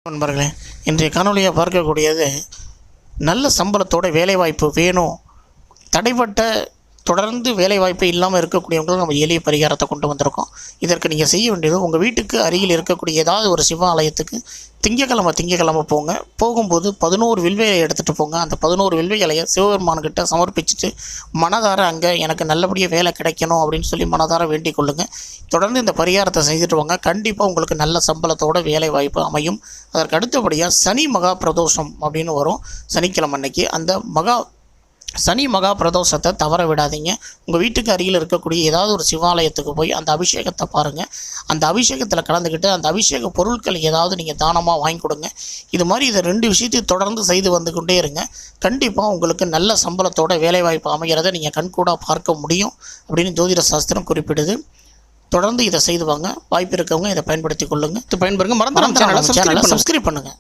நண்பர்களே, இன்றைய காணொலியை பார்க்கக்கூடியது நல்ல சம்பளத்தோட வேலைவாய்ப்பு வேணும். தடைப்பட்ட தொடர்ந்து வேலைவாய்ப்பு இல்லாமல் இருக்கக்கூடியவங்களுக்கு நம்ம எளிய பரிகாரத்தை கொண்டு வந்திருக்கோம். இதற்கு நீங்கள் செய்ய வேண்டியது, உங்கள் வீட்டுக்கு அருகில் இருக்கக்கூடிய ஏதாவது ஒரு சிவாலயத்துக்கு திங்கக்கிழமை போங்க. போகும்போது 11 வில்வையை எடுத்துகிட்டு போங்க. அந்த 11 வில்வைகளையை சிவபெருமான்கிட்ட சமர்ப்பிச்சுட்டு மனதார அங்கே எனக்கு நல்லபடியாக வேலை கிடைக்கணும் அப்படின்னு சொல்லி மனதார வேண்டிக் கொள்ளுங்கள். தொடர்ந்து இந்த பரிகாரத்தை செய்துட்டு வாங்க. கண்டிப்பாக உங்களுக்கு நல்ல சம்பளத்தோட வேலை வாய்ப்பு அமையும். அதற்கு அடுத்தபடியாக சனி மகா பிரதோஷம் அப்படின்னு வரும். சனிக்கிழமை அன்னைக்கு அந்த சனி மகா பிரதோஷத்தை தவற விடாதீங்க. உங்கள் வீட்டுக்கு அருகில் இருக்கக்கூடிய ஏதாவது ஒரு சிவாலயத்துக்கு போய் அந்த அபிஷேகத்தை பாருங்கள். அந்த அபிஷேகத்தில் கலந்துக்கிட்டு அந்த அபிஷேக பொருட்கள் ஏதாவது நீங்கள் தானமாக வாங்கி கொடுங்க. இது மாதிரி இதை 2 விஷயத்தையும் தொடர்ந்து செய்து வந்து கொண்டே இருங்க. கண்டிப்பாக உங்களுக்கு நல்ல சம்பளத்தோட வேலைவாய்ப்பு அமைகிறத நீங்கள் கண்கூடாக பார்க்க முடியும் அப்படின்னு ஜோதிட சாஸ்திரம் குறிப்பிடுது. தொடர்ந்து இதை செய்து வாங்க. வாய்ப்பு இருக்கவங்க இதை பயன்படுத்தி கொள்ளுங்கள். பயன்பெறுங்க. மறந்துடாம சேனலை சப்ஸ்கிரைப் பண்ணுங்கள்.